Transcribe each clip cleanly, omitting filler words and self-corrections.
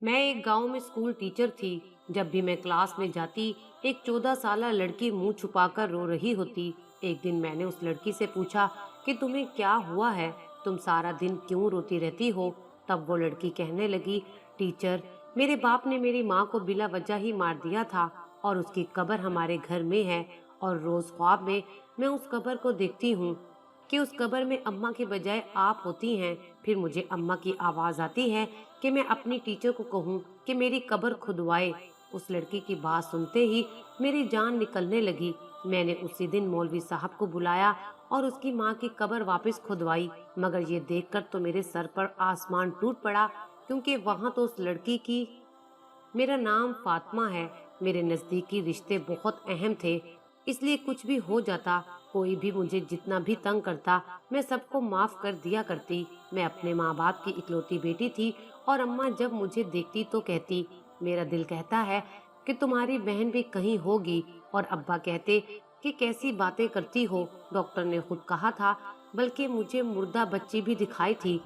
मैं एक गांव में स्कूल टीचर थी। जब भी मैं क्लास में जाती, एक 14 साला लड़की मुंह छुपाकर रो रही होती। एक दिन मैंने उस लड़की से पूछा कि तुम्हें क्या हुआ है, तुम सारा दिन क्यों रोती रहती हो। तब वो लड़की कहने लगी, टीचर, मेरे बाप ने मेरी माँ को बिला वजह ही मार दिया था और उसकी कब्र हमारे घर में है। और रोज ख्वाब में मैं उस कब्र को देखती हूँ कि उस कब्र में अम्मा के बजाय आप होती हैं। फिर मुझे अम्मा की आवाज आती है कि मैं अपनी टीचर को कहूँ कि मेरी कब्र खुदवाए। उस लड़की की बात सुनते ही मेरी जान निकलने लगी। मैंने उसी दिन मौलवी साहब को बुलाया और उसकी माँ की कब्र वापस खुदवाई। मगर ये देखकर तो मेरे सर पर आसमान टूट पड़ा, क्योंकि वहां तो उस लड़की की मेरा नाम फातिमा है। मेरे नजदीकी रिश्ते बहुत अहम थे, इसलिए कुछ भी हो जाता, कोई भी मुझे जितना भी तंग करता, मैं सबको माफ कर दिया करती। मैं अपने माँ बाप की इकलौती बेटी थी और अम्मा जब मुझे देखती तो कहती, मेरा दिल कहता है कि तुम्हारी बहन भी कहीं होगी। और अब्बा कहते कि कैसी बातें करती हो, डॉक्टर ने खुद कहा था, बल्कि मुझे मुर्दा बच्ची भी दिखाई थी।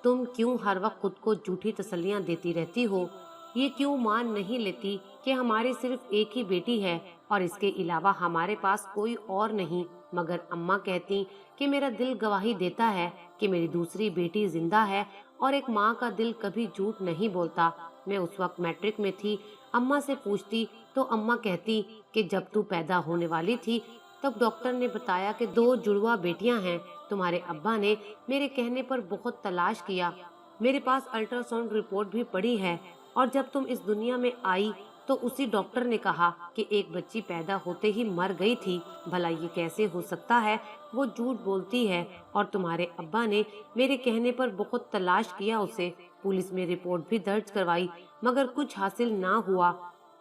तुम क्यों हर वक्त खुद को झूठी तसल्लियां देती रहती हो? ये क्यों मान नहीं लेती कि हमारी सिर्फ एक ही बेटी है और इसके अलावा हमारे पास कोई और नहीं? मगर अम्मा कहती कि मेरा दिल गवाही देता है कि मेरी दूसरी बेटी जिंदा है और एक माँ का दिल कभी झूठ नहीं बोलता। मैं उस वक्त मैट्रिक में थी। अम्मा से पूछती तो अम्मा कहती कि जब तू पैदा होने वाली थी तब डॉक्टर ने बताया कि दो जुड़वा बेटियां हैं। तुम्हारे अब्बा ने मेरे कहने पर बहुत तलाश किया। मेरे पास अल्ट्रासाउंड रिपोर्ट भी पड़ी है। और जब तुम इस दुनिया में आई तो उसी डॉक्टर ने कहा कि एक बच्ची पैदा होते ही मर गई थी। भला ये कैसे हो सकता है? वो झूठ बोलती है। और तुम्हारे अब्बा ने मेरे कहने पर बहुत तलाश किया उसे, पुलिस में रिपोर्ट भी दर्ज करवाई, मगर कुछ हासिल ना हुआ।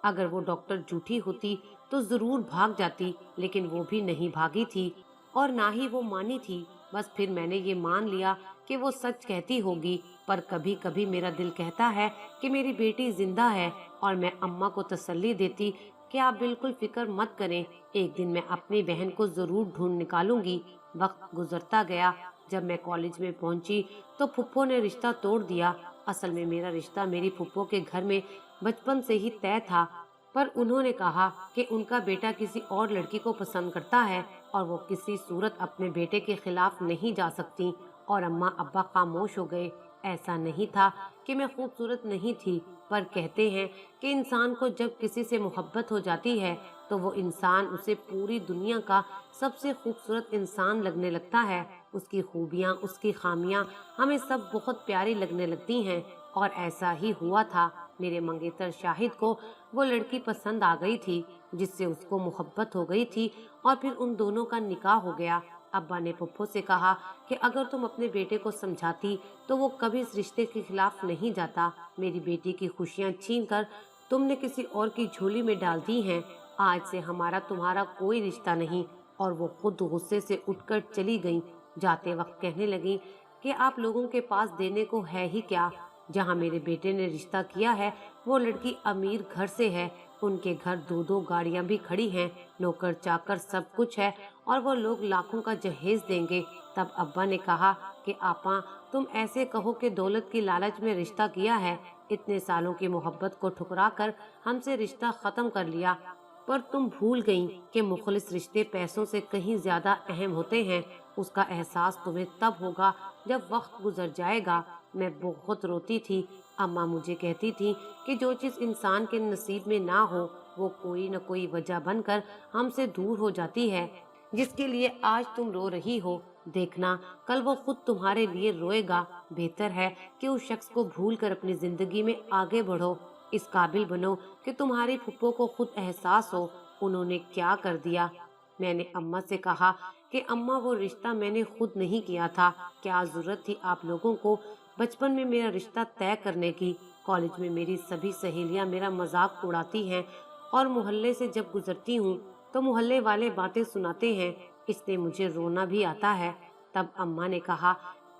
अगर वो डॉक्टर झूठी होती तो जरूर भाग जाती, लेकिन वो भी नहीं भागी थी और ना ही वो मानी थी। बस फिर मैंने ये मान लिया कि वो सच कहती होगी। पर कभी कभी मेरा दिल कहता है कि मेरी बेटी जिंदा है और मैं अम्मा को तसल्ली देती कि आप बिल्कुल फिक्र मत करें, एक दिन मैं अपनी बहन को जरूर ढूंढ निकालूंगी। वक्त गुजरता गया। जब मैं कॉलेज में पहुंची तो फुप्पो ने रिश्ता तोड़ दिया। असल में मेरा रिश्ता मेरी फुप्पो के घर में बचपन से ही तय था, पर उन्होंने कहा कि उनका बेटा किसी और लड़की को पसंद करता है और वो किसी सूरत अपने बेटे के खिलाफ नहीं जा सकती। और अम्मा अब्बा खामोश हो गए। ऐसा नहीं था कि मैं खूबसूरत नहीं थी, पर कहते हैं कि इंसान को जब किसी से मोहब्बत हो जाती है तो वो इंसान उसे पूरी दुनिया का सबसे खूबसूरत इंसान लगने लगता है। उसकी खूबियाँ, उसकी खामियाँ हमें सब बहुत प्यारी लगने लगती हैं। और ऐसा ही हुआ था। मेरे मंगेतर शाहिद को वो लड़की पसंद आ गई थी जिससे उसको मोहब्बत हो गई थी और फिर उन दोनों का निकाह हो गया। अब्बा ने पप्पो से कहा कि अगर तुम अपने बेटे को समझाती तो वो कभी इस रिश्ते के खिलाफ नहीं जाता। मेरी बेटी की खुशियां छीन कर तुमने किसी और की झोली में डाल दी हैं। आज से हमारा तुम्हारा कोई रिश्ता नहीं। और वो खुद गुस्से से उठकर चली गईं। जाते वक्त कहने लगी कि आप लोगों के पास देने को है ही क्या? जहाँ मेरे बेटे ने रिश्ता किया है वो लड़की अमीर घर से है। उनके घर दो दो गाड़ियां भी खड़ी हैं, नौकर चाकर सब कुछ है और वो लोग लाखों का जहेज देंगे। तब अब्बा ने कहा कि आपा, तुम ऐसे कहो कि दौलत की लालच में रिश्ता किया है। इतने सालों की मोहब्बत को ठुकरा कर हमसे रिश्ता खत्म कर लिया। पर तुम भूल गईं कि मुखलिस रिश्ते पैसों से कहीं ज्यादा अहम होते हैं। उसका एहसास तुम्हें तब होगा जब वक्त गुजर जाएगा। मैं बहुत रोती थी। अम्मा मुझे कहती थी कि जो चीज इंसान के नसीब में ना हो वो कोई न कोई वजह बनकर हमसे दूर हो जाती है। जिसके लिए आज तुम रो रही हो, देखना कल वो खुद तुम्हारे लिए रोएगा। बेहतर है कि उस शख्स को भूल कर अपनी जिंदगी में आगे बढ़ो। इस काबिल बनो कि तुम्हारी फुप्पो को खुद एहसास हो उन्होंने क्या कर दिया। मैंने अम्मा से कहा कि अम्मा, वो रिश्ता मैंने खुद नहीं किया था। क्या जरूरत थी आप लोगों को बचपन में मेरा रिश्ता तय करने की? कॉलेज में मेरी सभी सहेलियां मेरा मजाक उड़ाती हैं और मोहल्ले से जब गुजरती हूँ तो मोहल्ले वाले बातें सुनाते हैं, इसलिए मुझे रोना भी आता है। तब अम्मा ने कहा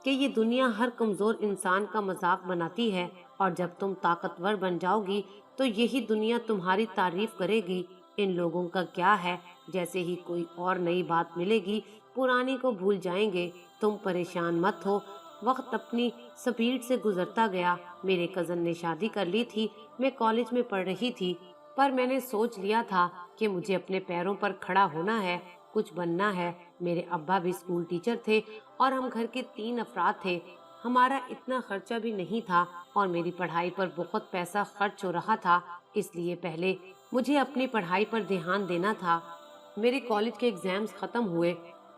कि ये दुनिया हर कमजोर इंसान का मजाक बनाती है और जब तुम ताकतवर बन जाओगी तो यही दुनिया तुम्हारी तारीफ करेगी। इन लोगों का क्या है, जैसे ही कोई और नई बात मिलेगी पुरानी को भूल जाएंगे। तुम परेशान मत हो, वक्त अपनी स्पीड से गुजरता गया। मेरे कजन ने शादी कर ली थी, मैं कॉलेज में पढ़ रही थी, पर मैंने सोच लिया था कि मुझे अपने पैरों पर खड़ा होना है, कुछ बनना है। मेरे अब्बा भी स्कूल टीचर थे और हम घर के 3 अफराद थे। हमारा इतना खर्चा भी नहीं था और मेरी पढ़ाई पर बहुत पैसा खर्च हो रहा था, इसलिए पहले मुझे अपनी पढ़ाई पर ध्यान देना था। मेरे कॉलेज के एग्जाम्स खत्म हुए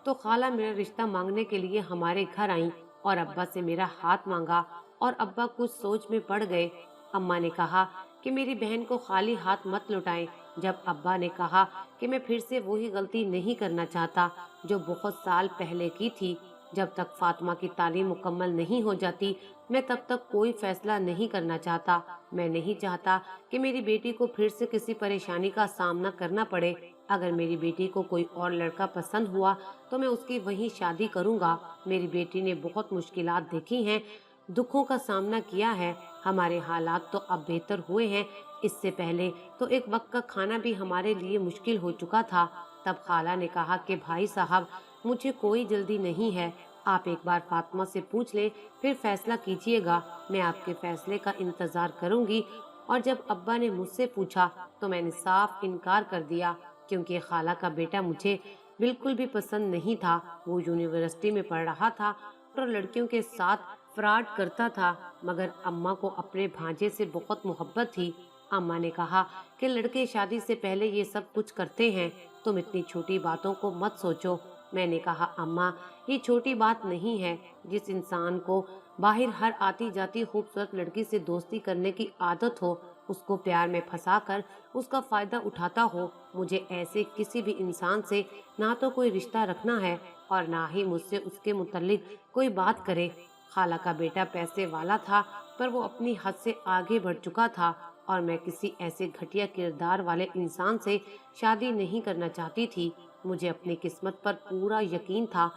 तो खाला मेरा रिश्ता मांगने के लिए हमारे घर आई और अब्बा से मेरा हाथ मांगा और अब्बा कुछ सोच में पड़ गए। अम्मा ने कहा कि मेरी बहन को खाली हाथ मत लौटाएं। जब अब्बा ने कहा कि मैं फिर से वही गलती नहीं करना चाहता जो बहुत साल पहले की थी। जब तक फातिमा की तालीम मुकम्मल नहीं हो जाती, मैं तब तक कोई फैसला नहीं करना चाहता। मैं नहीं चाहता कि मेरी बेटी को फिर से किसी परेशानी का सामना करना पड़े। अगर मेरी बेटी को कोई और लड़का पसंद हुआ तो मैं उसकी वहीं शादी करूंगा। मेरी बेटी ने बहुत मुश्किलात देखी हैं, दुखों का सामना किया है। हमारे हालात तो अब बेहतर हुए हैं, इससे पहले तो एक वक्त का खाना भी हमारे लिए मुश्किल हो चुका था। तब खाला ने कहा कि भाई साहब, मुझे कोई जल्दी नहीं है, आप एक बार फातिमा से पूछ ले, फिर फैसला कीजिएगा। मैं आपके फैसले का इंतजार करूंगी। और जब अब्बा ने मुझसे पूछा तो मैंने साफ इनकार कर दिया, क्योंकि खाला का बेटा मुझे बिल्कुल भी पसंद नहीं था। वो यूनिवर्सिटी में पढ़ रहा था और लड़कियों के साथ फ्रॉड करता था, मगर अम्मा को अपने भांजे से बहुत मोहब्बत थी। अम्मा ने कहा कि लड़के शादी से पहले ये सब कुछ करते हैं, तुम इतनी छोटी बातों को मत सोचो। मैंने कहा, अम्मा, ये छोटी बात नहीं है। जिस इंसान को बाहर हर आती जाती खूबसूरत लड़की से दोस्ती करने की आदत हो, उसको प्यार में फंसाकर उसका फायदा उठाता हो, मुझे ऐसे किसी भी इंसान से ना तो कोई रिश्ता रखना है और ना ही मुझसे उसके मुतल्लिक कोई बात करे। खाला का बेटा पैसे वाला था, पर वो अपनी हद से आगे बढ़ चुका था और मैं किसी ऐसे घटिया किरदार वाले इंसान से शादी नहीं करना चाहती थी। मुझे अपनी किस्मत पर पूरा यकीन था।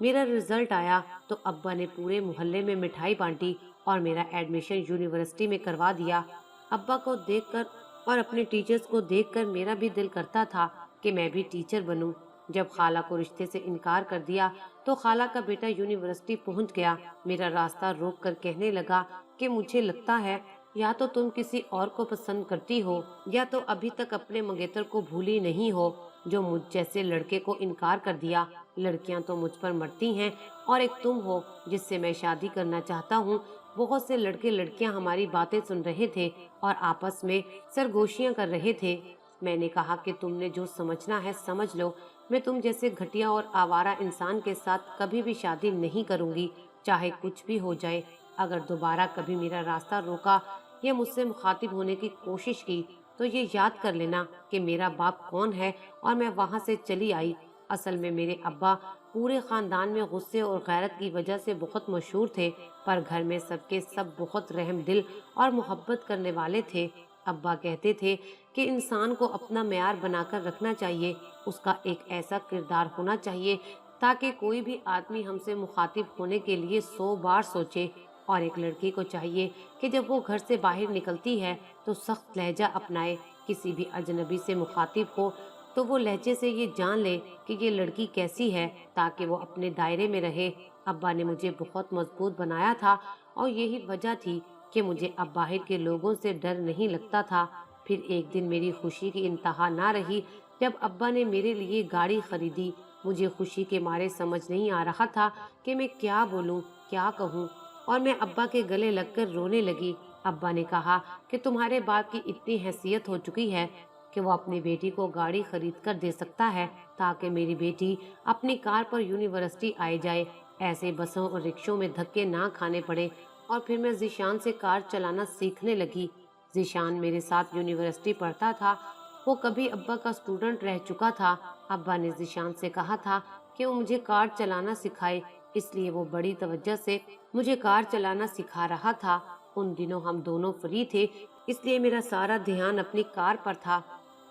मेरा रिजल्ट आया तो अब्बा ने पूरे मोहल्ले में मिठाई बांटी और मेरा एडमिशन यूनिवर्सिटी में करवा दिया। अब्बा को देखकर और अपने टीचर्स को देखकर मेरा भी दिल करता था कि मैं भी टीचर बनूं। जब खाला को रिश्ते से इनकार कर दिया तो खाला का बेटा यूनिवर्सिटी पहुंच गया। मेरा रास्ता रोक कर कहने लगा कि मुझे लगता है या तो तुम किसी और को पसंद करती हो या तो अभी तक अपने मंगेतर को भूली नहीं हो जो मुझ जैसे लड़के को इनकार कर दिया। लड़कियां तो मुझ पर मरती हैं और एक तुम हो जिससे मैं शादी करना चाहता हूँ। बहुत से लड़के लड़कियां हमारी बातें सुन रहे थे और आपस में सरगोशियां कर रहे थे। मैंने कहा कि तुमने जो समझना है समझ लो, मैं तुम जैसे घटिया और आवारा इंसान के साथ कभी भी शादी नहीं करूंगी, चाहे कुछ भी हो जाए। अगर दोबारा कभी मेरा रास्ता रोका या मुझसे मुखातिब होने की कोशिश की तो ये याद कर लेना कि मेरा बाप कौन है और मैं वहाँ से चली आई। असल में मेरे अब्बा पूरे खानदान में गुस्से और गैरत की वजह से बहुत मशहूर थे, पर घर में सबके सब बहुत रहम दिल और मोहब्बत करने वाले थे। अब्बा कहते थे कि इंसान को अपना मेयार बनाकर रखना चाहिए, उसका एक ऐसा किरदार होना चाहिए ताकि कोई भी आदमी हमसे मुखातिब होने के लिए 100 बार सोचे। और एक लड़की को चाहिए कि जब वो घर से बाहर निकलती है तो सख्त लहजा अपनाए। किसी भी अजनबी से मुखातिब हो तो वो लहजे से ये जान ले कि ये लड़की कैसी है, ताकि वो अपने दायरे में रहे। अब्बा ने मुझे बहुत मजबूत बनाया था और यही वजह थी कि मुझे अब बाहर के लोगों से डर नहीं लगता था। फिर एक दिन मेरी खुशी की इंतहा ना रही जब अब्बा ने मेरे लिए गाड़ी खरीदी। मुझे खुशी के मारे समझ नहीं आ रहा था कि मैं क्या बोलूं, क्या कहूं, और मैं अब्बा के गले लगकर रोने लगी। अब्बा ने कहा कि तुम्हारे बाप की इतनी हैसियत हो चुकी है कि वो अपनी बेटी को गाड़ी खरीद कर दे सकता है ताकि मेरी बेटी अपनी कार पर यूनिवर्सिटी आए जाए, ऐसे बसों और रिक्शों में धक्के ना खाने पड़े। और फिर मैं जिशान से कार चलाना सीखने लगी। जिशान मेरे साथ यूनिवर्सिटी पढ़ता था, वो कभी अब्बा का स्टूडेंट रह चुका था। अब्बा ने जिशान से कहा था कि वो मुझे कार चलाना सिखाए, इसलिए वो बड़ी तवज्जो से मुझे कार चलाना सिखा रहा था। उन दिनों हम दोनों फ्री थे, इसलिए मेरा सारा ध्यान अपनी कार पर था।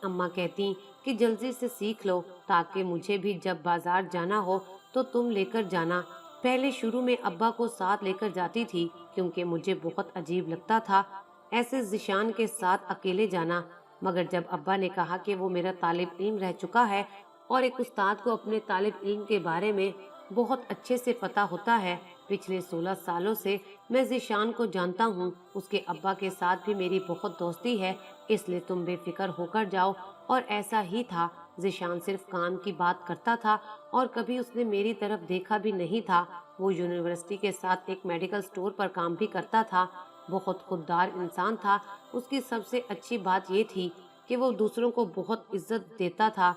अम्मा कहती कि जल्दी से सीख लो ताकि मुझे भी जब बाजार जाना हो तो तुम लेकर जाना। पहले शुरू में अब्बा को साथ लेकर जाती थी क्योंकि मुझे बहुत अजीब लगता था ऐसे जिशान के साथ अकेले जाना, मगर जब अब्बा ने कहा कि वो मेरा तालिब इल्म रह चुका है और एक उस्ताद को अपने तालिब इल्म के बारे में बहुत अच्छे से पता होता है पिछले 16 सालों से मैं ज़ीशान को जानता हूँ। उसके अब्बा के साथ भी मेरी बहुत दोस्ती है, इसलिए तुम बेफिक्र होकर जाओ। और ऐसा ही था। ज़ीशान सिर्फ काम की बात करता था और कभी उसने मेरी तरफ देखा भी नहीं था। वो यूनिवर्सिटी के साथ एक मेडिकल स्टोर पर काम भी करता था। बहुत खुददार इंसान था। उसकी सबसे अच्छी बात ये थी कि वो दूसरों को बहुत इज्जत देता था।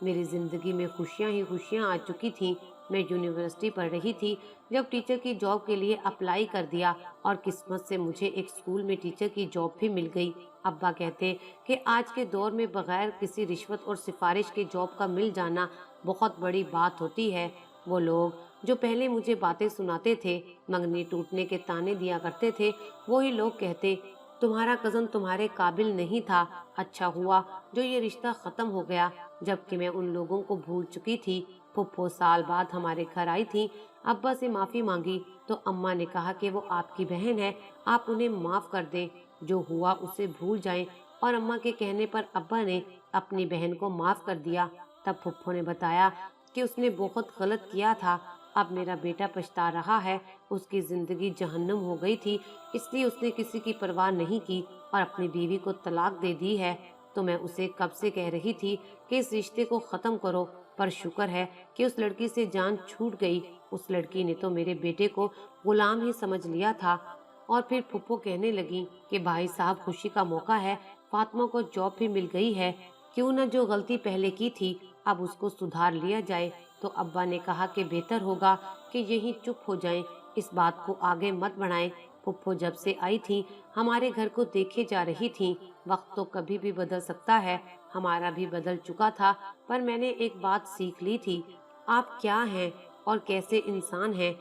मेरी जिंदगी में खुशियां ही खुशियां आ चुकी थीं। मैं यूनिवर्सिटी पढ़ रही थी जब टीचर की जॉब के लिए अप्लाई कर दिया और किस्मत से मुझे एक स्कूल में टीचर की जॉब भी मिल गई। अब्बा कहते कि आज के दौर में बगैर किसी रिश्वत और सिफारिश के जॉब का मिल जाना बहुत बड़ी बात होती है। वो लोग जो पहले मुझे बातें सुनाते थे, मंगनी टूटने के ताने दिया करते थे, वही लोग कहते तुम्हारा कजन तुम्हारे काबिल नहीं था। अच्छा हुआ जो ये रिश्ता खत्म हो गया। जबकि मैं उन लोगों को भूल चुकी थी। फुप्पो साल बाद हमारे घर आई थी। अब्बा से माफी मांगी तो अम्मा ने कहा कि वो आपकी बहन है, आप उन्हें माफ कर दें, जो हुआ उसे भूल जाएं। और अम्मा के कहने पर अब्बा ने अपनी बहन को माफ कर दिया। तब फुप्पो ने बताया कि उसने बहुत गलत किया था। अब मेरा बेटा पछता रहा है। उसकी जिंदगी जहन्नुम हो गई थी, इसलिए उसने किसी की परवाह नहीं की और अपनी बीवी को तलाक दे दी है। तो मैं उसे कब से कह रही थी कि इस रिश्ते को खत्म करो, पर शुक्र है कि उस लड़की से जान छूट गई। उस लड़की ने तो मेरे बेटे को गुलाम ही समझ लिया था। और फिर फुप्पो कहने लगी कि भाई साहब, खुशी का मौका है, फातिमा को जॉब भी मिल गई है। क्यों न जो गलती पहले की थी अब उसको सुधार लिया जाए। तो अब्बा ने कहा कि बेहतर होगा कि यहीं चुप हो जाएं, इस बात को आगे मत बढ़ाएं। फुप्पो जब से आई थी हमारे घर को देखे जा रही थी। वक्त तो कभी भी बदल सकता है, हमारा भी बदल चुका था। पर मैंने एक बात सीख ली थी, आप क्या हैं और कैसे इंसान हैं।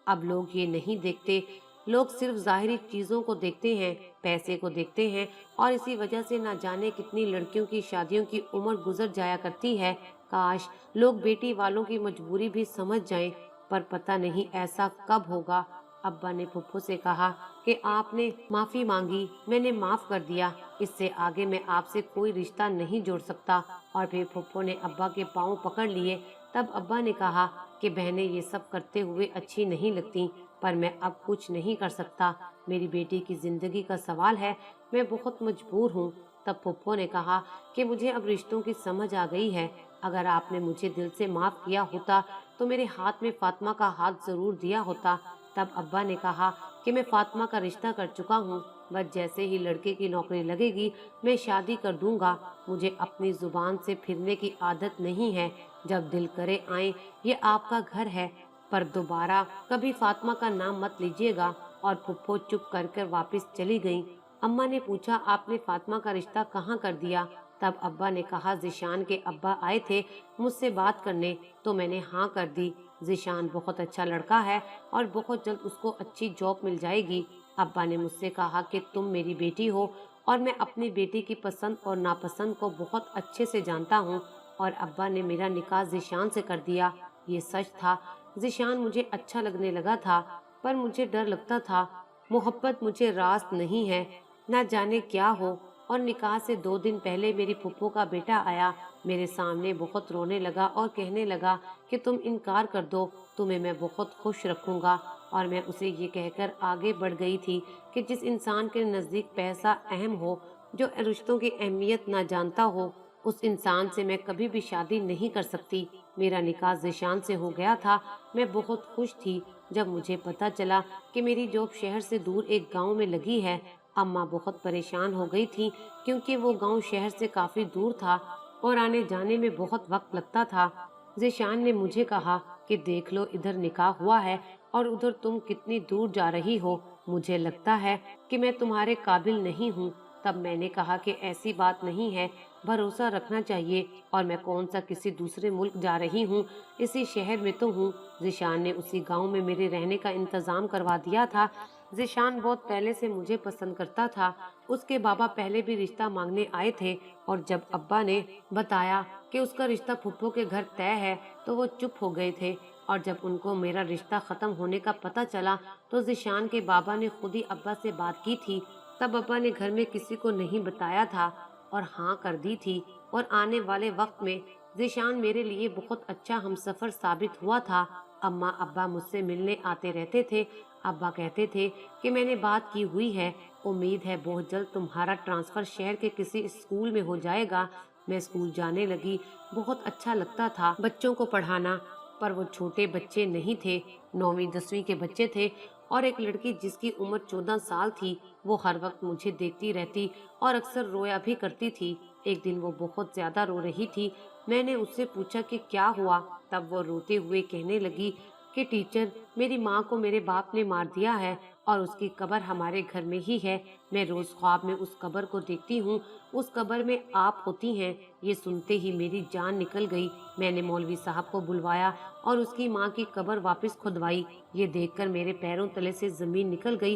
अब लोग ये नहीं देखते। लोग सिर्फ ज़ाहिरी चीज़ों को देखते हैं, पैसे को देखते हैं, और इसी वजह से ना जाने कितनी लड़कियों की शादियों की उम्र गुजर जाया करती है। काश लोग बेटी वालों की मजबूरी भी समझ जाएं, पर पता नहीं ऐसा कब होगा। अब्बा ने फुप्पो से कहा कि आपने माफी मांगी, मैंने माफ कर दिया, इससे आगे मैं आपसे कोई रिश्ता नहीं जोड़ सकता। और फिर फुप्पो ने अब्बा के पाँव पकड़ लिए। तब अब्बा ने कहा कि बहनें ये सब करते हुए अच्छी नहीं लगती, पर मैं अब कुछ नहीं कर सकता। मेरी बेटी की जिंदगी का सवाल है, मैं बहुत मजबूर हूँ। तब फुप्पो ने कहा कि मुझे अब रिश्तों की समझ आ गई है। अगर आपने मुझे दिल से माफ किया होता तो मेरे हाथ में फातिमा का हाथ जरूर दिया होता। तब अब्बा ने कहा कि मैं फातिमा का रिश्ता कर चुका हूँ, बस जैसे ही लड़के की नौकरी लगेगी मैं शादी कर दूंगा। मुझे अपनी जुबान से फिरने की आदत नहीं है, जब दिल करे आए, ये आपका घर है, पर दोबारा कभी फातिमा का नाम मत लीजिएगा। और फुप्पो चुप कर कर वापस चली गईं। अम्मा ने पूछा आपने फातिमा का रिश्ता कहाँ कर दिया। तब अब्बा ने कहा ज़ीशान के अब्बा आए थे मुझसे बात करने, तो मैंने हाँ कर दी। ज़ीशान बहुत अच्छा लड़का है और बहुत जल्द उसको अच्छी जॉब मिल जाएगी। अब्बा ने मुझसे कहा कि तुम मेरी बेटी हो और मैं अपनी बेटी की पसंद और नापसंद को बहुत अच्छे से जानता हूँ। और अब्बा ने मेरा निकाह ज़ीशान से कर दिया। ये सच था, ज़ीशान मुझे अच्छा लगने लगा था, पर मुझे डर लगता था। मोहब्बत मुझे रास नहीं है, ना जाने क्या हो। और निकाह से 2 दिन पहले मेरी फुप्पो का बेटा आया, मेरे सामने बहुत रोने लगा और कहने लगा कि तुम इनकार कर दो, तुम्हें मैं बहुत खुश रखूंगा। और मैं उसे ये कहकर आगे बढ़ गई थी कि जिस इंसान के नज़दीक पैसा अहम हो, जो रिश्तों की अहमियत ना जानता हो, उस इंसान से मैं कभी भी शादी नहीं कर सकती। मेरा निकाह ज़ीशान से हो गया था। मैं बहुत खुश थी जब मुझे पता चला कि मेरी जॉब शहर से दूर एक गांव में लगी है। अम्मा बहुत परेशान हो गई थी क्योंकि वो गांव शहर से काफी दूर था और आने जाने में बहुत वक्त लगता था। ज़ीशान ने मुझे कहा कि देख लो, इधर निकाह हुआ है और उधर तुम कितनी दूर जा रही हो, मुझे लगता है कि मैं तुम्हारे काबिल नहीं हूँ। तब मैंने कहा कि ऐसी बात नहीं है, भरोसा रखना चाहिए, और मैं कौन सा किसी दूसरे मुल्क जा रही हूँ, इसी शहर में तो हूँ। ज़ीशान ने उसी गांव में मेरे रहने का इंतजाम करवा दिया था। ज़ीशान बहुत पहले से मुझे पसंद करता था। उसके बाबा पहले भी रिश्ता मांगने आए थे, और जब अब्बा ने बताया कि उसका रिश्ता फुप्पो के घर तय है तो वो चुप हो गए थे। और जब उनको मेरा रिश्ता खत्म होने का पता चला तो ज़ीशान के बाबा ने खुद ही अब्बा से बात की थी। तब अब्बा ने घर में किसी को नहीं बताया था और हाँ कर दी थी। और आने वाले वक्त में ज़ीशान मेरे लिए बहुत अच्छा हमसफर साबित हुआ था। अम्मा अब्बा मुझसे मिलने आते रहते थे। अब्बा कहते थे कि मैंने बात की हुई है, उम्मीद है बहुत जल्द तुम्हारा ट्रांसफर शहर के किसी स्कूल में हो जाएगा। मैं स्कूल जाने लगी। बहुत अच्छा लगता था बच्चों को पढ़ाना, पर वो छोटे बच्चे नहीं थे, 9वीं 10वीं के बच्चे थे। और एक लड़की जिसकी उम्र 14 साल थी, वो हर वक्त मुझे देखती रहती और अक्सर रोया भी करती थी। एक दिन वो बहुत ज्यादा रो रही थी। मैंने उससे पूछा कि क्या हुआ, तब वो रोते हुए कहने लगी कि टीचर, मेरी माँ को मेरे बाप ने मार दिया है और उसकी कब्र हमारे घर में ही है। मैं रोज ख्वाब में उस कब्र को देखती हूँ, उस कब्र में आप होती हैं। ये सुनते ही मेरी जान निकल गई। मैंने मौलवी साहब को बुलवाया और उसकी माँ की कब्र वापस खुदवाई। ये देखकर मेरे पैरों तले से जमीन निकल गई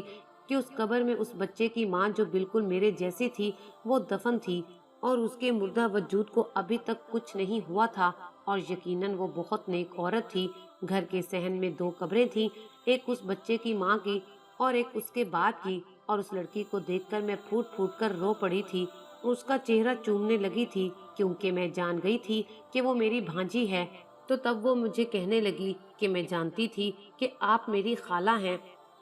कि उस कब्र में उस बच्चे की माँ, जो बिल्कुल मेरे जैसी थी, वो दफन थी और उसके मुर्दा वजूद को अभी तक कुछ नहीं हुआ था। और यकीनन वो बहुत नेक औरत थी। घर के सहन में 2 कब्रें थीं, एक उस बच्चे की माँ की और एक उसके बाप की। और उस लड़की को देखकर मैं फूट फूट कर रो पड़ी थी। उसका चेहरा चूमने लगी थी, क्योंकि मैं जान गई थी कि वो मेरी भांजी है। तो तब वो मुझे कहने लगी कि मैं जानती थी कि आप मेरी खाला हैं।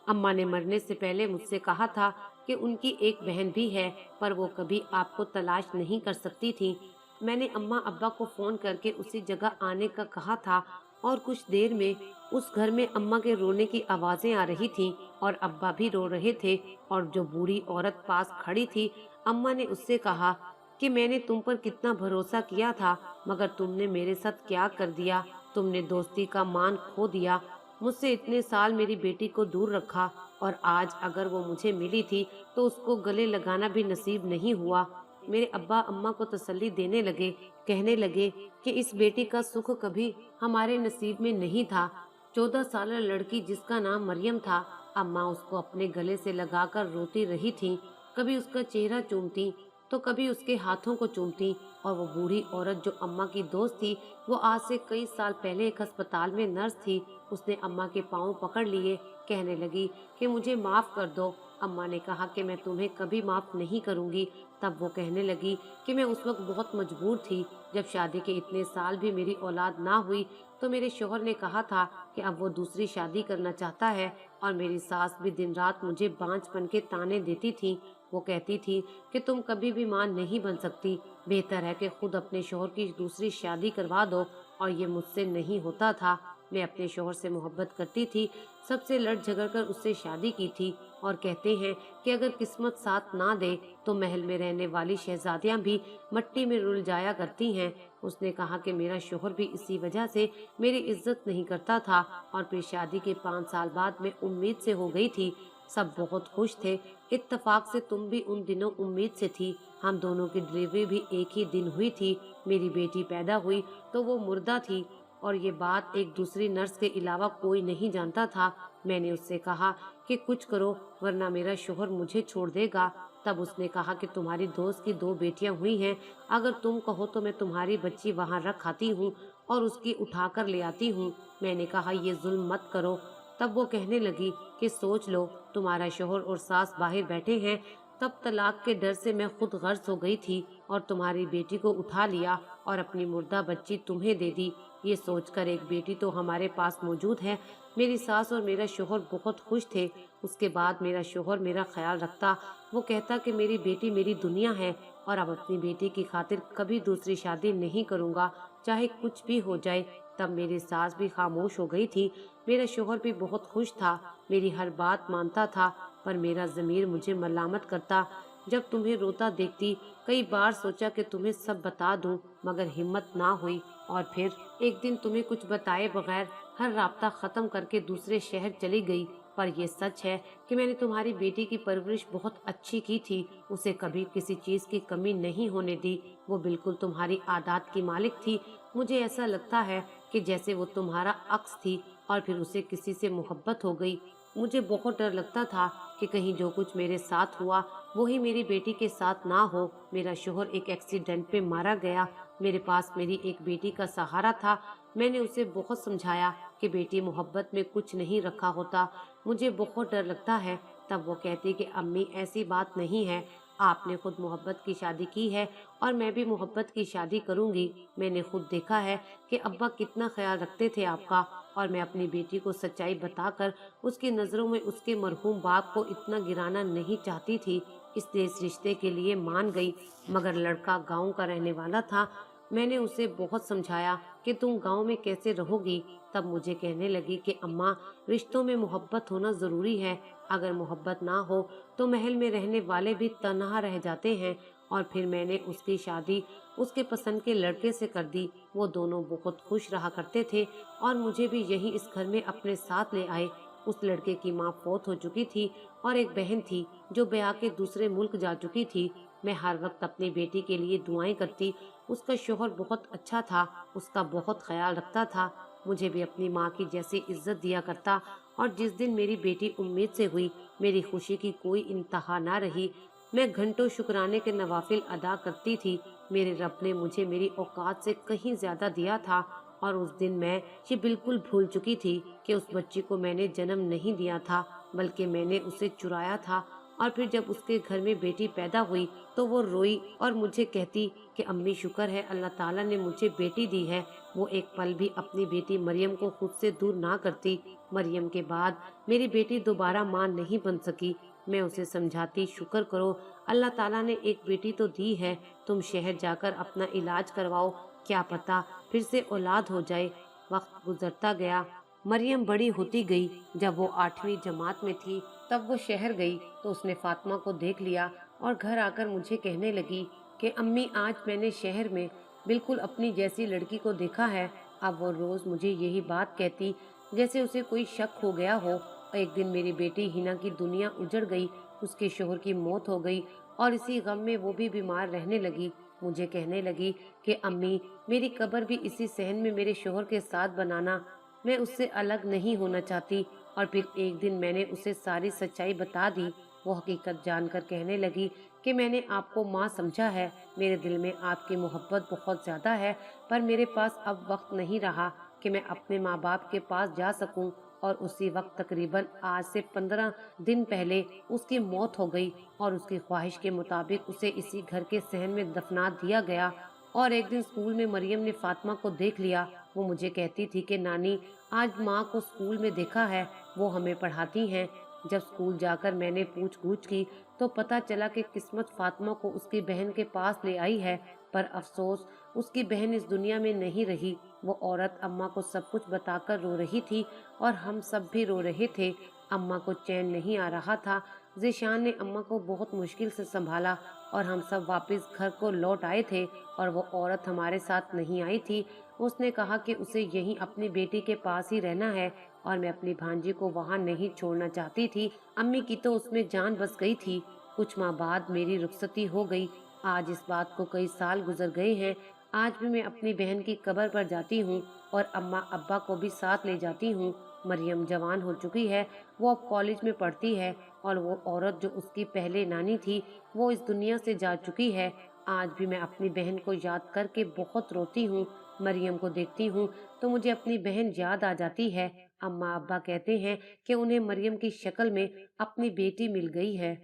अम्मा ने मरने से पहले मुझसे कहा था कि उनकी एक बहन भी है, पर वो कभी आपको तलाश नहीं कर सकती थी। मैंने अम्मा अब्बा को फोन करके उसी जगह आने का कहा था और कुछ देर में उस घर में अम्मा के रोने की आवाजें आ रही थीं और अब्बा भी रो रहे थे। और जो बूढ़ी औरत पास खड़ी थी, अम्मा ने उससे कहा कि मैंने तुम पर कितना भरोसा किया था, मगर तुमने मेरे साथ क्या कर दिया। तुमने दोस्ती का मान खो दिया, मुझसे इतने साल मेरी बेटी को दूर रखा, और आज अगर वो मुझे मिली थी तो उसको गले लगाना भी नसीब नहीं हुआ। मेरे अब्बा अम्मा को तसल्ली देने लगे, कहने लगे कि इस बेटी का सुख कभी हमारे नसीब में नहीं था। 14 साल लड़की जिसका नाम मरियम था, अम्मा उसको अपने गले से लगाकर रोती रही थी। कभी उसका चेहरा चूमती तो कभी उसके हाथों को चूमती। और वो बूढ़ी औरत जो अम्मा की दोस्त थी, वो आज से कई साल पहले एक अस्पताल में नर्स थी। उसने अम्मा के पाँव पकड़ लिए, कहने लगी कि मुझे माफ कर दो। अम्मा ने कहा कि मैं तुम्हें कभी माफ नहीं करूंगी। तब वो कहने लगी कि मैं उस वक्त बहुत मजबूर थी। जब शादी के इतने साल भी मेरी औलाद ना हुई तो मेरे शोहर ने कहा था कि अब वो दूसरी शादी करना चाहता है। और मेरी सास भी दिन रात मुझे बांझपन के ताने देती थी। वो कहती थी कि तुम कभी भी मां नहीं बन सकती, बेहतर है कि खुद अपने शोहर की दूसरी शादी करवा दो। और ये मुझसे नहीं होता था। मैं अपने शोहर से मोहब्बत करती थी, सबसे लड़ झगड़ कर उससे शादी की थी। और कहते हैं कि अगर किस्मत साथ ना दे तो महल में रहने वाली शहजादियां भी मट्टी में रुल जाया करती हैं। उसने कहा कि मेरा शोहर भी इसी वजह से मेरी इज्जत नहीं करता था। और फिर शादी के 5 साल बाद मैं उम्मीद से हो गई थी। सब बहुत खुश थे। इत्तेफाक से तुम भी उन दिनों उम्मीद से थी। हम दोनों की डिलीवरी भी एक ही दिन हुई थी। मेरी बेटी पैदा हुई तो वो मुर्दा थी, और ये बात एक दूसरी नर्स के अलावा कोई नहीं जानता था। मैंने उससे कहा कि कुछ करो वरना मेरा शोहर मुझे छोड़ देगा। तब उसने कहा कि तुम्हारी दोस्त की 2 बेटियां हुई हैं, अगर तुम कहो तो मैं तुम्हारी बच्ची वहां रख आती हूँ और उसकी उठा कर ले आती हूँ। मैंने कहा ये जुल्म मत करो। तब वो कहने लगी कि सोच लो, तुम्हारा शोहर और सास बाहर बैठे हैं। तब तलाक के डर से मैं खुद गर्ज हो गई थी और तुम्हारी बेटी को उठा लिया और अपनी मुर्दा बच्ची तुम्हें दे दी। ये सोचकर एक बेटी तो हमारे पास मौजूद है। मेरी सास और मेरा शोहर बहुत खुश थे। उसके बाद मेरा शोहर मेरा ख्याल रखता। वो कहता कि मेरी बेटी मेरी दुनिया है और अब अपनी बेटी की खातिर कभी दूसरी शादी नहीं करूँगा, चाहे कुछ भी हो जाए। तब मेरी सास भी खामोश हो गई थी। मेरा शोहर भी बहुत खुश था, मेरी हर बात मानता था, पर मेरा ज़मीर मुझे मलामत करता। जब तुम्हें रोता देखती, कई बार सोचा कि तुम्हें सब बता दूं, मगर हिम्मत ना हुई। और फिर एक दिन तुम्हें कुछ बताए बगैर हर राब्ता ख़त्म करके दूसरे शहर चली गई। पर यह सच है कि मैंने तुम्हारी बेटी की परवरिश बहुत अच्छी की थी। उसे कभी किसी चीज़ की कमी नहीं होने दी। वो बिल्कुल तुम्हारी आदत की मालिक थी। मुझे ऐसा लगता है कि जैसे वो तुम्हारा अक्स थी और फिर उसे किसी से मोहब्बत हो गई। मुझे बहुत डर लगता था कि कहीं जो कुछ मेरे साथ हुआ वही मेरी बेटी के साथ ना हो। मेरा शोहर एक एक्सीडेंट में मारा गया। मेरे पास मेरी एक बेटी का सहारा था। मैंने उसे बहुत समझाया कि बेटी मोहब्बत में कुछ नहीं रखा होता। मुझे बहुत डर लगता है। तब वो कहती कि अम्मी ऐसी बात नहीं है, आपने खुद मोहब्बत की शादी की है और मैं भी मोहब्बत की शादी करूंगी। मैंने खुद देखा है कि अब्बा कितना ख्याल रखते थे आपका, और मैं अपनी बेटी को सच्चाई बताकर उसकी नज़रों में उसके मरहूम बाप को इतना गिराना नहीं चाहती थी, इसलिए इस रिश्ते के लिए मान गई। मगर लड़का गांव का रहने वाला था। मैंने उसे बहुत समझाया कि तुम गांव में कैसे रहोगी। तब मुझे कहने लगी कि अम्मा, रिश्तों में मोहब्बत होना ज़रूरी है। अगर मोहब्बत ना हो तो महल में रहने वाले भी तन्हा रह जाते हैं। और फिर मैंने उसकी शादी उसके पसंद के लड़के से कर दी। वो दोनों बहुत खुश रहा करते थे और मुझे भी यही इस घर में अपने साथ ले आए। उस लड़के की माँ फौत हो चुकी थी और एक बहन थी जो ब्याह के दूसरे मुल्क जा चुकी थी। मैं हर वक्त अपनी बेटी के लिए दुआएं करती। उसका शोहर बहुत अच्छा था, उसका बहुत ख्याल रखता था, मुझे भी अपनी माँ की जैसी इज्जत दिया करता। और जिस दिन मेरी बेटी उम्मीद से हुई, मेरी खुशी की कोई इंतहा ना रही। मैं घंटों शुक्राने के नवाफिल अदा करती थी। मेरे रब ने मुझे मेरी औकात से कहीं ज्यादा दिया था। और उस दिन मैं ये बिल्कुल भूल चुकी थी कि उस बच्ची को मैंने जन्म नहीं दिया था, बल्कि मैंने उसे चुराया था। और फिर जब उसके घर में बेटी पैदा हुई तो वो रोई और मुझे कहती कि अम्मी, शुक्र है अल्लाह ताला ने मुझे बेटी दी है। वो एक पल भी अपनी बेटी मरियम को खुद से दूर ना करती। मरियम के बाद मेरी बेटी दोबारा मां नहीं बन सकी। मैं उसे समझाती, शुक्र करो अल्लाह ताला ने एक बेटी तो दी है। तुम शहर जाकर अपना इलाज करवाओ, क्या पता फिर से औलाद हो जाए। वक्त गुजरता गया। मरियम बड़ी होती गई। जब वो 8वीं जमात में थी तब वो शहर गई तो उसने फातिमा को देख लिया और घर आकर मुझे कहने लगी कि अम्मी, आज मैंने शहर में बिल्कुल अपनी जैसी लड़की को देखा है। अब वो रोज मुझे यही बात कहती, जैसे उसे कोई शक हो गया हो। एक दिन मेरी बेटी हिना की दुनिया उजड़ गई, उसके शोहर की मौत हो गई और इसी गम में वो भी बीमार रहने लगी। मुझे कहने लगी कि अम्मी, मेरी कब्र भी इसी सहन में मेरे शोहर के साथ बनाना, मैं उससे अलग नहीं होना चाहती। और फिर एक दिन मैंने उसे सारी सच्चाई बता दी। वो हकीकत जानकर कहने लगी कि मैंने आपको माँ समझा है, मेरे दिल में आपकी मोहब्बत बहुत ज्यादा है, पर मेरे पास अब वक्त नहीं रहा कि मैं अपने माँ बाप के पास जा सकूं। और उसी वक्त तकरीबन आज से 15 दिन पहले उसकी मौत हो गई और उसकी ख्वाहिश के मुताबिक उसे इसी घर के सहन में दफना दिया गया। और एक दिन स्कूल में मरियम ने फातिमा को देख लिया। वो मुझे कहती थी कि नानी, आज माँ को स्कूल में देखा है, वो हमें पढ़ाती हैं। जब स्कूल जाकर मैंने पूछ गूछ की तो पता चला कि किस्मत फातिमा को उसकी बहन के पास ले आई है। पर अफसोस, उसकी बहन इस दुनिया में नहीं रही। वो औरत अम्मा को सब कुछ बताकर रो रही थी और हम सब भी रो रहे थे। अम्मा को चैन नहीं आ रहा था। जीशान ने अम्मा को बहुत मुश्किल से संभाला और हम सब वापस घर को लौट आए थे। और वो औरत हमारे साथ नहीं आई थी। उसने कहा कि उसे यहीं अपनी बेटी के पास ही रहना है और मैं अपनी भांजी को वहाँ नहीं छोड़ना चाहती थी। अम्मी की तो उसमें जान बस गई थी। कुछ माह बाद मेरी रुखसती हो गई। आज इस बात को कई साल गुजर गए हैं। आज भी मैं अपनी बहन की कब्र पर जाती हूँ और अम्मा अब्बा को भी साथ ले जाती हूँ। मरियम जवान हो चुकी है, वो अब कॉलेज में पढ़ती है और वो औरत जो उसकी पहले नानी थी, वो इस दुनिया से जा चुकी है। आज भी मैं अपनी बहन को याद करके बहुत रोती हूँ। मरियम को देखती हूँ तो मुझे अपनी बहन याद आ जाती है। अम्मा अब्बा कहते हैं कि उन्हें मरियम की शक्ल में अपनी बेटी मिल गई है।